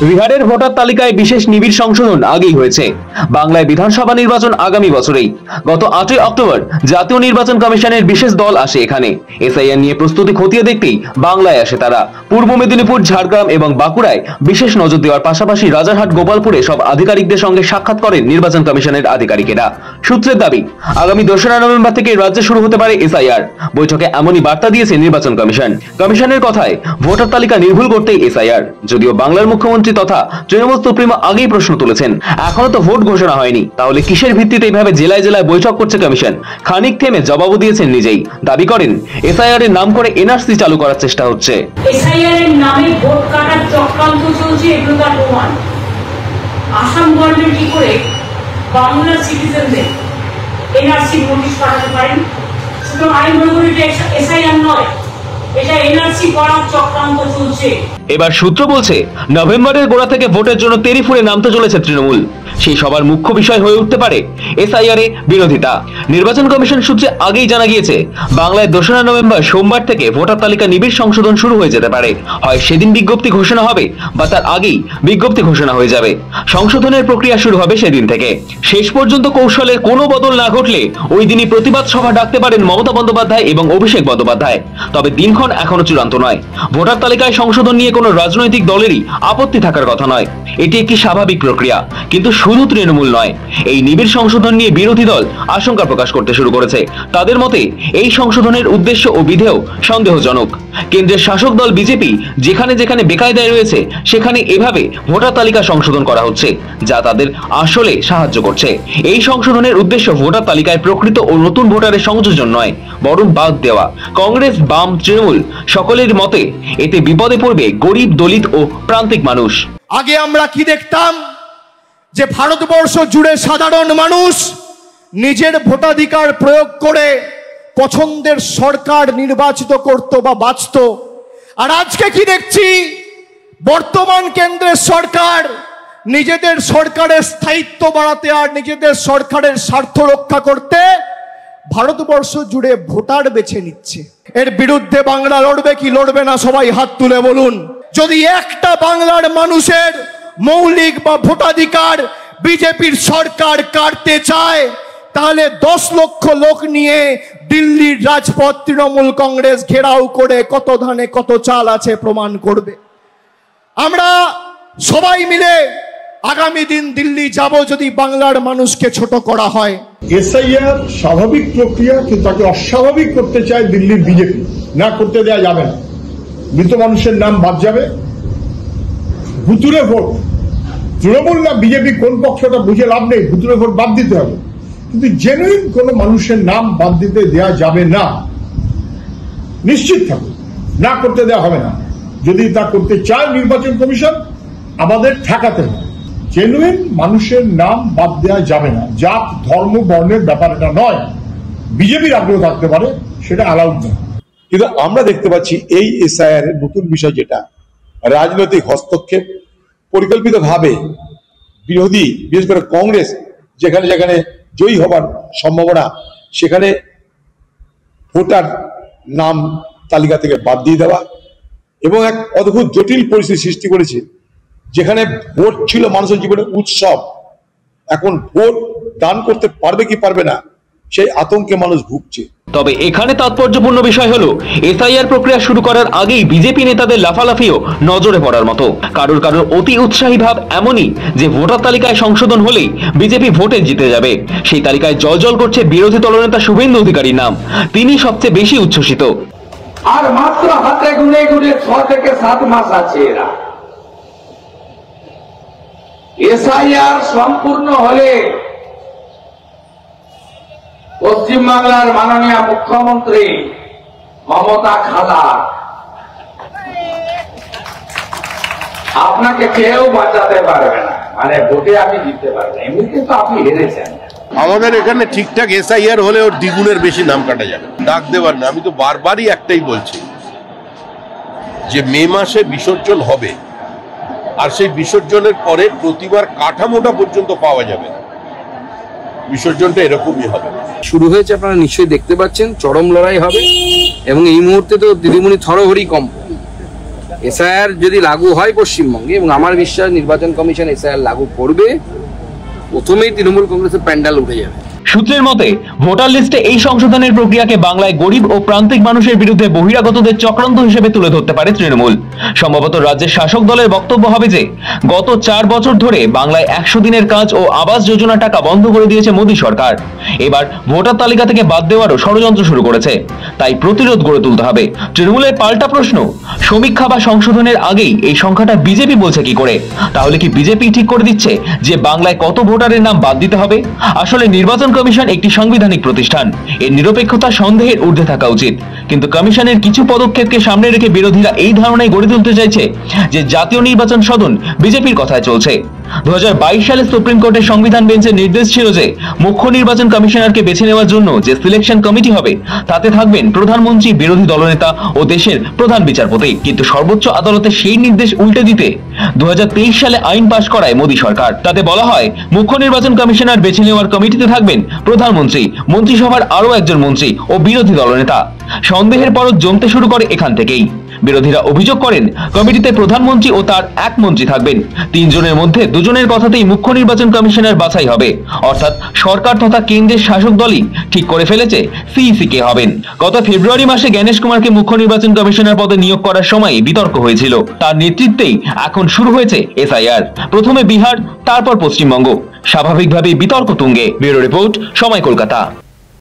বিহারের ভোটার তালিকায় বিশেষ নিবিড় সংশোধন আগেই হয়েছে। বাংলায় বিধানসভা নির্বাচন আগামী বছরেই। গত 8 অক্টোবর জাতীয় নির্বাচন কমিশনের বিশেষ দল আসে এখানে। এসআইআর নিয়ে প্রস্তুতি খতিয়ে দেখতেই বাংলায় আসে তারা। পূর্ব মেদিনীপুর, ঝাড়গ্রাম এবং বাঁকুড়ায় বিশেষ নজর দেওয়ার পাশাপাশি রাজারহাট, গোপালপুরে সব আধিকারিকদের সঙ্গে সাক্ষাৎ করেন নির্বাচন কমিশনের আধিকারিকেরা। সূত্রের দাবি, আগামী 2রা নভেম্বর থেকে রাজ্যে শুরু হতে পারে এসআইআর। বৈঠকে এমনই বার্তা দিয়েছে নির্বাচন কমিশন। কমিশনের কথায় ভোটার তালিকা নির্ভুল করতেই এসআইআর। যদিও বাংলার মুখ্যমন্ত্রী তথা তৃণমূল সুপ্রিমো আগেই প্রশ্ন তুলেছেন, এখনো তো ভোট ঘোষণা হয়নি, তাহলে কিসের ভিত্তিতে এইভাবে জেলায় জেলায় বৈঠক করছে কমিশন? খানিক থেমে জবাবও দিয়েছেন নিজেই। দাবি করেন, এসআইআর এর নাম করে এনআরসি চালু করার চেষ্টা হচ্ছে। এসআইআর এর নামে ভোট কাটার চক্রান্ত চলছে, এগুলো তার প্রমাণ। আসাম গভর্নমেন্ট কি করে বাংলার সিটিজেনদের এনআরসি নোটিশ পাঠাতে পারেন? সুতরাং আমি মনে করি এটা এসআইআর নয়, এটা এনআরসি করার চক্রান্ত চলছে। এবার সূত্র বলছে, নভেম্বরের গোড়া থেকে ভোটের জন্য তেরি ফুঁড়ে নামতে চলেছে তৃণমূল। সেই সবার মুখ্য বিষয় হয়ে উঠতে পারে এসআইআর এ বিরোধিতা। নির্বাচন কমিশন সূত্রে আগেই জানা গিয়েছে, বাংলায় 2রা নভেম্বর সোমবার থেকে ভোটার তালিকা নিবিড় সংশোধন শুরু হয়ে যেতে পারে। হয় সেদিন বিজ্ঞপ্তি ঘোষণা হবে বা তার আগেই বিজ্ঞপ্তি ঘোষণা হয়ে যাবে। সংশোধনের প্রক্রিয়া শুরু হবে সেদিন থেকে। শেষ পর্যন্ত কৌশলের কোনো বদল না ঘটলে ওই দিনই প্রতিবাদ সভা ডাকতে পারেন মমতা বন্দ্যোপাধ্যায় এবং অভিষেক বন্দ্যোপাধ্যায়। তবে দিনক্ষণ এখনো চূড়ান্ত নয়। ভোটার তালিকায় সংশোধন নিয়ে কোনো রাজনৈতিক দলেরই আপত্তি থাকার কথা নয়। এটি একটি স্বাভাবিক প্রক্রিয়া। কিন্তু শুধু তৃণমূল নয়, এই নিবিড় সংশোধন নিয়ে বিরোধী দল আশঙ্কা প্রকাশ করতে শুরু করেছে। তাদের মতে এই সংশোধনের উদ্দেশ্য ও বিধেয় সন্দেহজনক। কেন্দ্রের শাসক দল বিজেপি যেখানে যেখানে বেকায়দায় রয়েছে, সেখানে এভাবে ভোটার তালিকা সংশোধন করা হচ্ছে, যা তাদের আসলে সাহায্য করছে। এই সংশোধনের উদ্দেশ্য ভোটার তালিকায় প্রকৃত ও নতুন ভোটারের সংযোজন নয়, বরং বাদ দেওয়া। কংগ্রেস, বাম, তৃণমূল সকলের মতে এতে বিপদে পড়বে গরিব, দলিত ও প্রান্তিক মানুষ। আগে আমরা কি দেখতাম, যে ভারতবর্ষ জুড়ে সাধারণ মানুষ নিজের ভোটাধিকার প্রয়োগ করে পছন্দের সরকার নির্বাচিত করত বা বাঁচত। আর আজকে কি দেখছি, বর্তমান কেন্দ্রের সরকার নিজেদের সরকারের স্থায়িত্ব বাড়াতে আর নিজেদের সরকারের স্বার্থ রক্ষা করতে ভারতবর্ষ জুড়ে ভোটার বেছে নিচ্ছে। এর বিরুদ্ধে বাংলা লড়বে কি লড়বে না, সবাই হাত তুলে বলুন। যদি একটা বাংলার মানুষের মৌলিক বা ভোটাধিকার বিজেপির সরকার কাটতে চায়, তাহলে 10 লক্ষ লোক নিয়ে দিল্লির রাজপথ তৃণমূল কংগ্রেস ঘেরাও করে কত ধানে কত চাল আছে প্রমাণ করবে। আমরা সবাই মিলে আগামী দিন দিল্লি যাব যদি বাংলার মানুষকে ছোট করা হয়। এসআইআর স্বাভাবিক প্রক্রিয়া, কিন্তু তাকে অস্বাভাবিক করতে চায় দিল্লির বিজেপি। না করতে দেওয়া যাবে না। মৃত মানুষের নাম বাদ যাবে, ভুতুরে ভোট। তৃণমূল না বিজেপি কোন পক্ষটা বুঝে লাভ নেই, ভুতুরে ভোট বাদ দিতে হবে, কিন্তু জেনুইন কোন মানুষের নাম বাদ দিতে দেওয়া যাবে না। নিশ্চিত থাকুন, না করতে দেওয়া হবে না। যদি তা করতে চায় নির্বাচন কমিশন, আমাদের ঠেকাতে হবে। জেনুইন মানুষের নাম বাদ দেওয়া যাবে না। জাত, ধর্ম, বর্ণের ব্যাপার এটা নয়। বিজেপির আগ্রহ থাকতে পারে, সেটা অ্যালাউড নয়। কিন্তু আমরা দেখতে পাচ্ছি এই এসআইআর এর নতুন বিষয়, যেটা রাজনৈতিক হস্তক্ষেপ, পরিকল্পিতভাবে বিরোধী, বিশেষ করে কংগ্রেস যেখানে যেখানে জয়ী হবার সম্ভাবনা, সেখানে ভোটার নাম তালিকা থেকে বাদ দিয়ে দেওয়া এবং এক অদ্ভুত জটিল পরিস্থিতি সৃষ্টি করেছে, যেখানে ভোট ছিল মানুষের জীবনে উৎসব, এখন ভোট দান করতে পারবে কি পারবে না সেই আতঙ্কে মানুষ ভুগছে। তবে এখানে তাৎপর্যপূর্ণ বিষয় হলো, এসআইআর প্রক্রিয়া শুরু করার আগেই বিজেপি নেতাদের লাফালাফিও নজরে পড়ার মতো। কারোর অতি উৎসাহী ভাব এমনই যে ভোটার তালিকায় সংশোধন হলেই বিজেপি ভোটে জিতে যাবে। সেই তালিকায় জলজল করছে বিরোধী দলনেতা শুভেন্দু অধিকারীর নাম। তিনি সবচেয়ে বেশি উচ্ছ্বসিত। আর মাত্র হাতে গুনে গুনে 6 থেকে 7 মাস আছে। এরা এসআইআর সম্পূর্ণ হলে পশ্চিমবাংলার মাননীয় মুখ্যমন্ত্রী মমতা খালা, আপনাকে কেউ বাঁচাতে পারবে না। মানে ভোটে আপনি জিততে পারবেন, এমনিতে তো আপনি হেরেছেন। আমাদের এখানে ঠিকঠাক এসআইআর হলে ওর দ্বিগুণের বেশি নাম কাটা যাবে। ডাক দেবার না, আমি তো বারবারই একটাই বলছি যে মে মাসে বিসর্জন হবে, আর সেই বিসর্জনের পরে প্রতিবার কাঠামোটা পর্যন্ত পাওয়া যাবে। বিসর্জনটা এরকমই হবে। শুরু হয়েছে, আপনারা নিশ্চয়ই দেখতে পাচ্ছেন, চরম লড়াই হবে এবং এই মুহূর্তে তো দিদিমণি থরহরি কম্প। এসআইআর যদি লাগু হয় পশ্চিমবঙ্গে, এবং আমার বিশ্বাস নির্বাচন কমিশন এসআইআর লাগু করবে, প্রথমেই তৃণমূল কংগ্রেসের প্যান্ডাল উঠে যাবে। সূত্রের মতে ভোটার লিস্টে এই সংশোধনের প্রক্রিয়াকে বাংলায় গরিব ও প্রান্তিক মানুষের বিরুদ্ধে বহিরাগতদের চক্রান্ত হিসেবে তুলে ধরতে পারে তৃণমূল। সম্ভবত রাজ্যের শাসক দলের বক্তব্য হবে যে গত 4 বছর ধরে বাংলায় 100 দিনের কাজ ও আবাস যোজনা টাকা বন্ধ করে দিয়েছে মোদী সরকার। এবার ভোটার তালিকা থেকে বাদ দেওয়ারও ষড়যন্ত্র শুরু করেছে, তাই প্রতিরোধ গড়ে তুলতে হবে। তৃণমূলের পাল্টা প্রশ্ন, সমীক্ষা বা সংশোধনের আগেই এই সংখ্যাটা বিজেপি বলছে কি করে? তাহলে কি বিজেপি ঠিক করে দিচ্ছে যে বাংলায় কত ভোটারের নাম বাদ দিতে হবে? আসলে নির্বাচন কমিশন একটি সাংবিধানিক প্রতিষ্ঠান, এর নিরপেক্ষতা সন্দেহের ঊর্ধ্বে থাকা উচিত। কিন্তু কমিশনের কিছু পদক্ষেপকে সামনে রেখে বিরোধীরা এই ধারণায় গড়ে তুলতে চাইছে যে জাতীয় নির্বাচন সদন বিজেপির কথায় চলছে। 2022 সালে সুপ্রিম কোর্টের সংবিধান বেঞ্চের নির্দেশ ছিল যে মুখ্য নির্বাচন কমিশনারকে বেছে নেওয়ার জন্য যে সিলেকশন কমিটি হবে তাতে থাকবেন প্রধানমন্ত্রী, বিরোধী দলনেতা ও দেশের প্রধান বিচারপতি। কিন্তু সর্বোচ্চ আদালতে সেই নির্দেশ উল্টে দিতে 2023 সালে আইন পাশ করায় মোদী সরকার। তাতে বলা হয় মুখ্য নির্বাচন কমিশনার বেছে নেওয়ার কমিটিতে থাকবেন প্রধানমন্ত্রী, মন্ত্রিসভার আরো একজন মন্ত্রী ও বিরোধী দলনেতা। সন্দেহের পরত জমতে শুরু করে এখান থেকেই। বিরোধীরা অভিযোগ করেন কমিটিতে প্রধানমন্ত্রী ও তার এক মন্ত্রী থাকবেন। 3 জনের মধ্যে 2 জনের কথাতেই মুখ্য নির্বাচন কমিশনার বাছাই হবে, অর্থাৎ সরকার তথা কেন্দ্রের শাসক দলই ঠিক করে ফেলেছে সিইসি কে হবেন। গত ফেব্রুয়ারি মাসে জ্ঞানেশ কুমারকে মুখ্য নির্বাচন কমিশনার পদে নিয়োগ করার সময় বিতর্ক হয়েছিল। তার নেতৃত্বেই এখন শুরু হয়েছে এসআইআর। প্রথমে বিহার, তারপর পশ্চিমবঙ্গ। স্বাভাবিকভাবেই বিতর্ক তুঙ্গে। ব্যুরো রিপোর্ট, সময়, কলকাতা।